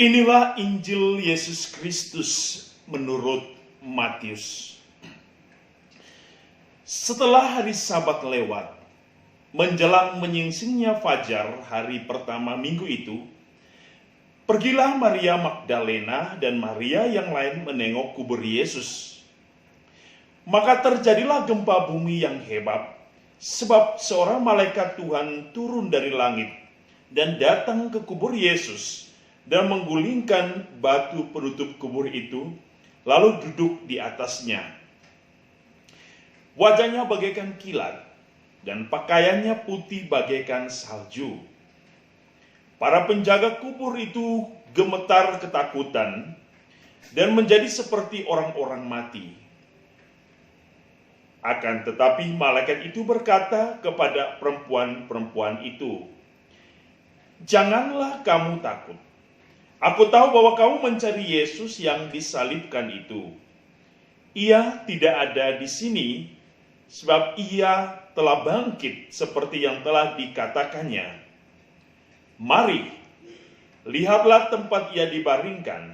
Inilah Injil Yesus Kristus menurut Matius. Setelah hari Sabat lewat, menjelang menyingsingnya fajar hari pertama minggu itu, pergilah Maria Magdalena dan Maria yang lain menengok kubur Yesus. Maka terjadilah gempa bumi yang hebat, sebab seorang malaikat Tuhan turun dari langit dan datang ke kubur Yesus dan menggulingkan batu penutup kubur itu, lalu duduk di atasnya. Wajahnya bagaikan kilat, dan pakaiannya putih bagaikan salju. Para penjaga kubur itu gemetar ketakutan dan menjadi seperti orang-orang mati. Akan tetapi malaikat itu berkata kepada perempuan-perempuan itu, "Janganlah kamu takut. Aku tahu bahwa kamu mencari Yesus yang disalibkan itu. Ia tidak ada di sini, sebab ia telah bangkit seperti yang telah dikatakannya. Mari, lihatlah tempat ia dibaringkan.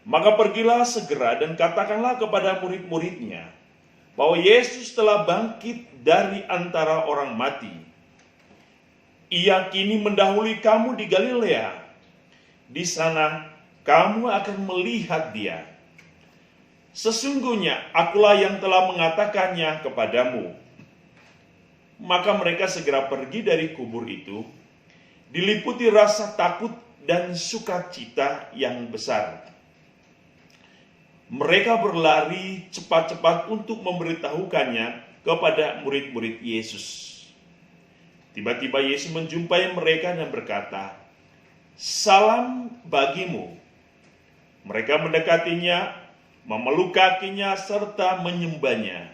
Maka pergilah segera dan katakanlah kepada murid-muridnya bahwa Yesus telah bangkit dari antara orang mati. Ia kini mendahului kamu di Galilea. Di sana kamu akan melihat dia. Sesungguhnya akulah yang telah mengatakannya kepadamu." Maka mereka segera pergi dari kubur itu, diliputi rasa takut dan sukacita yang besar. Mereka berlari cepat-cepat untuk memberitahukannya kepada murid-murid Yesus. Tiba-tiba Yesus menjumpai mereka dan berkata, "Salam bagimu." Mereka mendekatinya, memeluk kakinya serta menyembahnya.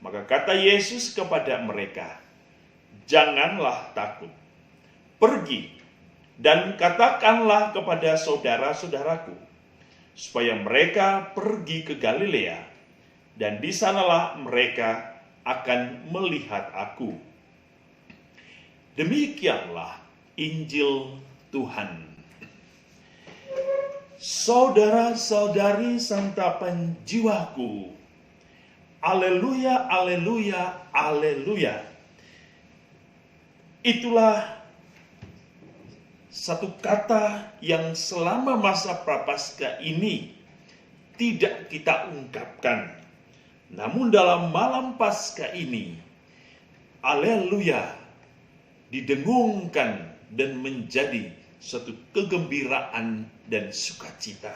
Maka kata Yesus kepada mereka, "Janganlah takut. Pergi dan katakanlah kepada saudara-saudaraku supaya mereka pergi ke Galilea, dan di sanalah mereka akan melihat aku." Demikianlah Injil Tuhan. Saudara-saudari santapan jiwaku, aleluya, aleluya, aleluya. Itulah satu kata yang selama masa Prapaskah ini tidak kita ungkapkan. Namun dalam malam Paskah ini, aleluya, didengungkan dan menjadi suatu kegembiraan dan sukacita.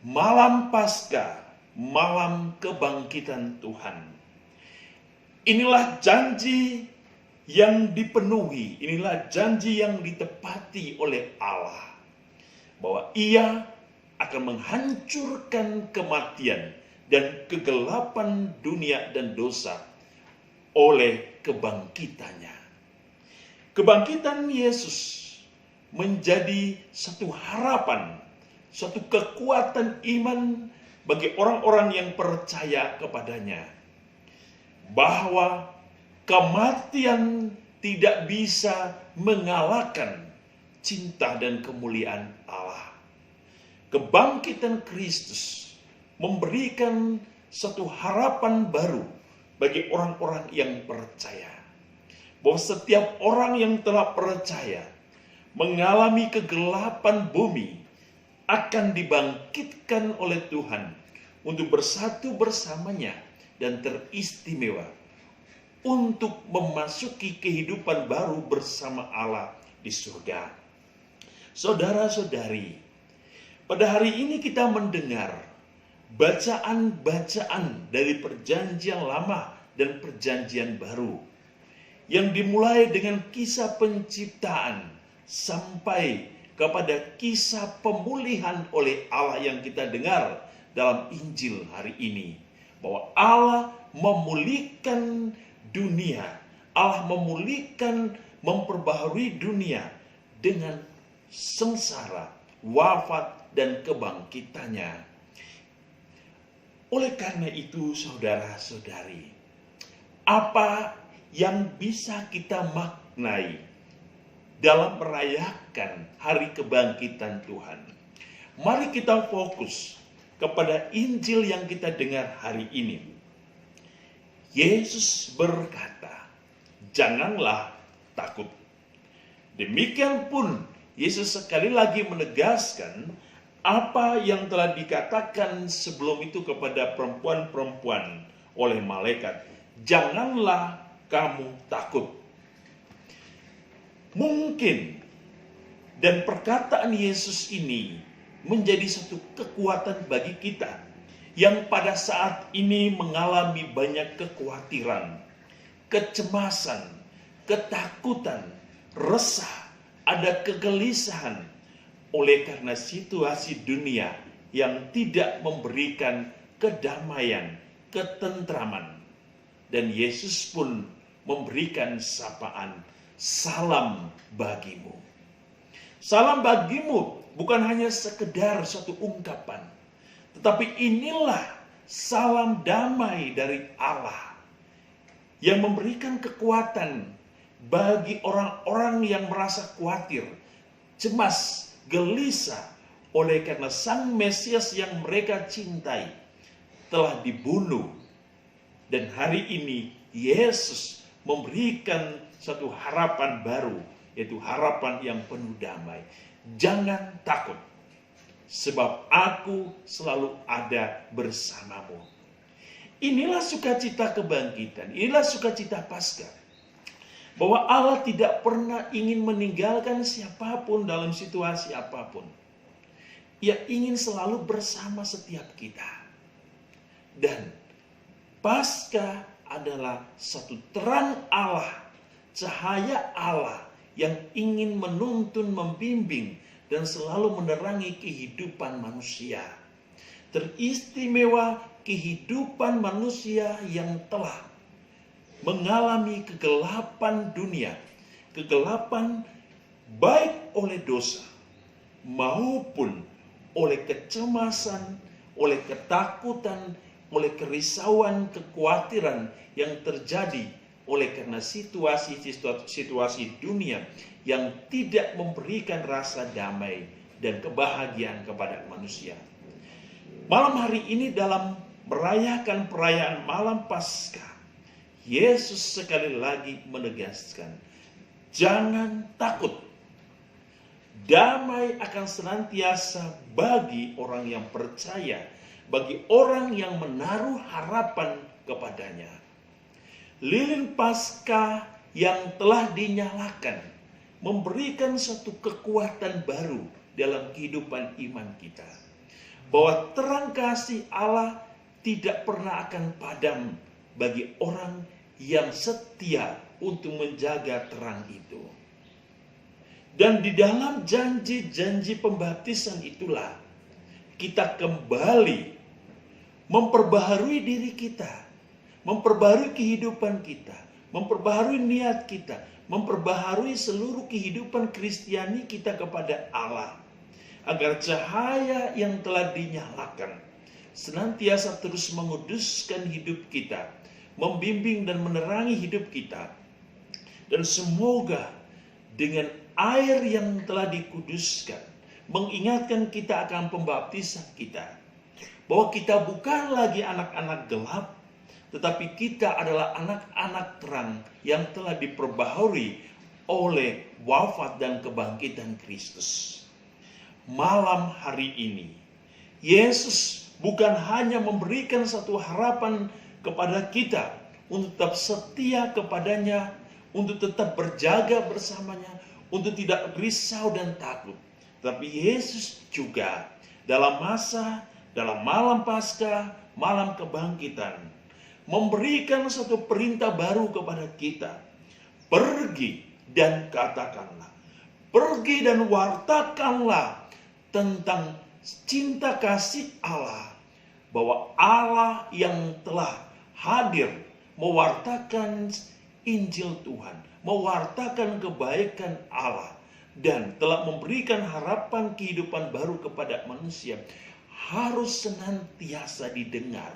Malam Paskah, malam kebangkitan Tuhan. Inilah janji yang dipenuhi, inilah janji yang ditepati oleh Allah, bahwa Ia akan menghancurkan kematian dan kegelapan dunia dan dosa oleh kebangkitannya. Kebangkitan Yesus menjadi satu harapan, satu kekuatan iman bagi orang-orang yang percaya kepadanya, bahwa kematian tidak bisa mengalahkan cinta dan kemuliaan Allah. Kebangkitan Kristus memberikan satu harapan baru bagi orang-orang yang percaya, bahwa setiap orang yang telah percaya mengalami kegelapan bumi akan dibangkitkan oleh Tuhan untuk bersatu bersamanya dan teristimewa untuk memasuki kehidupan baru bersama Allah di surga. Saudara-saudari, pada hari ini kita mendengar bacaan-bacaan dari Perjanjian Lama dan Perjanjian Baru yang dimulai dengan kisah penciptaan sampai kepada kisah pemulihan oleh Allah yang kita dengar dalam Injil hari ini. Bahwa Allah memulihkan dunia, Allah memulihkan, memperbaharui dunia dengan sengsara, wafat, dan kebangkitannya. Oleh karena itu, saudara-saudari, apa yang bisa kita maknai dalam merayakan hari kebangkitan Tuhan. Mari kita fokus kepada Injil yang kita dengar hari ini. Yesus berkata, "Janganlah takut." Demikian pun Yesus sekali lagi menegaskan apa yang telah dikatakan sebelum itu kepada perempuan-perempuan oleh malaikat. Janganlah kamu takut. Mungkin dan perkataan Yesus ini menjadi satu kekuatan bagi kita yang pada saat ini mengalami banyak kekhawatiran, kecemasan, ketakutan, resah, ada kegelisahan oleh karena situasi dunia yang tidak memberikan kedamaian, ketentraman. Dan Yesus pun memberikan sapaan, "Salam bagimu." Salam bagimu bukan hanya sekedar suatu ungkapan, tetapi inilah salam damai dari Allah yang memberikan kekuatan bagi orang-orang yang merasa khawatir, cemas, gelisah oleh karena Sang Mesias yang mereka cintai telah dibunuh. Dan hari ini Yesus memberikan satu harapan baru, yaitu harapan yang penuh damai. Jangan takut, sebab aku selalu ada bersamamu. Inilah sukacita kebangkitan, inilah sukacita Paskah. Bahwa Allah tidak pernah ingin meninggalkan siapapun dalam situasi apapun. Ia ingin selalu bersama setiap kita. Dan Paskah adalah satu terang Allah, cahaya Allah yang ingin menuntun, membimbing, dan selalu menerangi kehidupan manusia. Teristimewa kehidupan manusia yang telah mengalami kegelapan dunia, kegelapan baik oleh dosa maupun oleh kecemasan, oleh ketakutan, oleh kerisauan, kekhawatiran yang terjadi oleh karena situasi dunia yang tidak memberikan rasa damai dan kebahagiaan kepada manusia. Malam hari ini dalam merayakan perayaan malam Paskah, Yesus sekali lagi menegaskan, jangan takut. Damai akan senantiasa bagi orang yang percaya, bagi orang yang menaruh harapan kepadanya. Lilin Paskah yang telah dinyalakan memberikan satu kekuatan baru dalam kehidupan iman kita. Bahwa terang kasih Allah tidak pernah akan padam bagi orang yang setia untuk menjaga terang itu. Dan di dalam janji-janji pembaptisan itulah kita kembali memperbaharui diri kita, memperbaharui kehidupan kita, memperbaharui niat kita, memperbaharui seluruh kehidupan Kristiani kita kepada Allah. Agar cahaya yang telah dinyalakan senantiasa terus menguduskan hidup kita, membimbing dan menerangi hidup kita. Dan semoga dengan air yang telah dikuduskan, mengingatkan kita akan pembaptisan kita. Bahwa kita bukan lagi anak-anak gelap, tetapi kita adalah anak-anak terang yang telah diperbaharui oleh wafat dan kebangkitan Kristus. Malam hari ini, Yesus bukan hanya memberikan satu harapan kepada kita untuk tetap setia kepadanya, untuk tetap berjaga bersamanya, untuk tidak risau dan takut. Tapi Yesus juga dalam malam Paskah, malam kebangkitan, memberikan satu perintah baru kepada kita. Pergi dan katakanlah. Pergi dan wartakanlah tentang cinta kasih Allah. Bahwa Allah yang telah hadir mewartakan Injil Tuhan, mewartakan kebaikan Allah, dan telah memberikan harapan kehidupan baru kepada manusia, harus senantiasa didengar,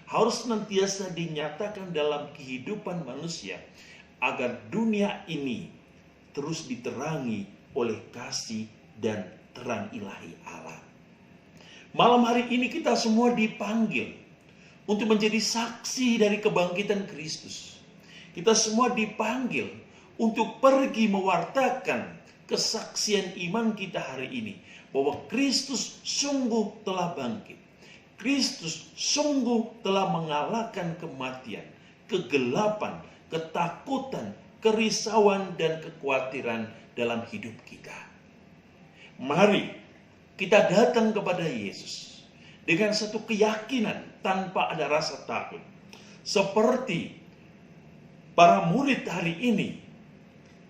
harus senantiasa dinyatakan dalam kehidupan manusia, agar dunia ini terus diterangi oleh kasih dan terang ilahi Allah. Malam hari ini kita semua dipanggil untuk menjadi saksi dari kebangkitan Kristus. Kita semua dipanggil untuk pergi mewartakan kesaksian iman kita hari ini, bahwa Kristus sungguh telah bangkit. Kristus sungguh telah mengalahkan kematian, kegelapan, ketakutan, kerisauan, dan kekhawatiran dalam hidup kita. Mari kita datang kepada Yesus dengan satu keyakinan tanpa ada rasa takut. Seperti para murid hari ini,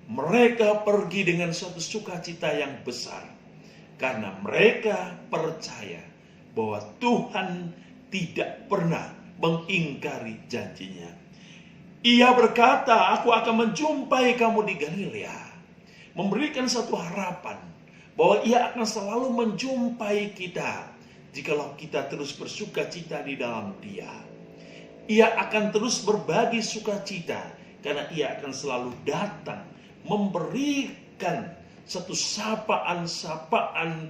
mereka pergi dengan suatu sukacita yang besar karena mereka percaya bahwa Tuhan tidak pernah mengingkari janjinya. Ia berkata, aku akan menjumpai kamu di Galilea. Memberikan satu harapan bahwa ia akan selalu menjumpai kita jikalau kita terus bersukacita di dalam Dia. Ia akan terus berbagi sukacita karena ia akan selalu datang memberikan satu sapaan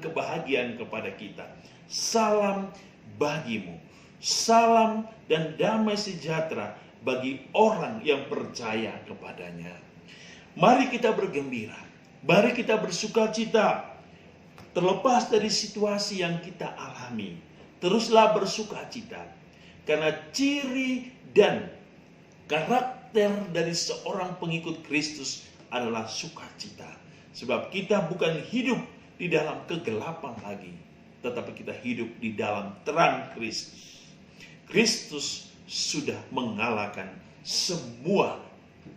kebahagiaan kepada kita. Salam bagimu, salam dan damai sejahtera bagi orang yang percaya kepadanya. Mari kita bergembira, mari kita bersukacita. Terlepas dari situasi yang kita alami, teruslah bersukacita. Karena ciri dan karakter dari seorang pengikut Kristus adalah sukacita. Sebab kita bukan hidup di dalam kegelapan lagi, tetapi kita hidup di dalam terang Kristus. Kristus sudah mengalahkan semua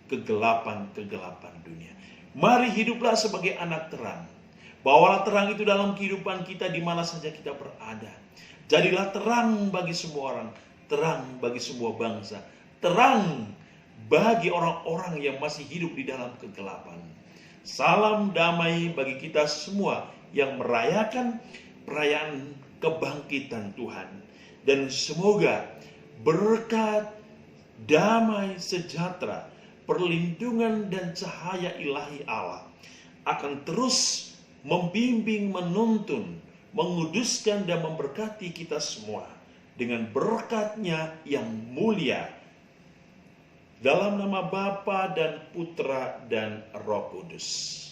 kegelapan-kegelapan dunia. Mari hiduplah sebagai anak terang. Bawalah terang itu dalam kehidupan kita di mana saja kita berada. Jadilah terang bagi semua orang, terang bagi semua bangsa, terang bagi orang-orang yang masih hidup di dalam kegelapan. Salam damai bagi kita semua yang merayakan perayaan kebangkitan Tuhan. Dan semoga berkat, damai, sejahtera, perlindungan dan cahaya ilahi Allah akan terus membimbing, menuntun, menguduskan dan memberkati kita semua dengan berkat-Nya yang mulia. Dalam nama Bapa dan Putra dan Roh Kudus.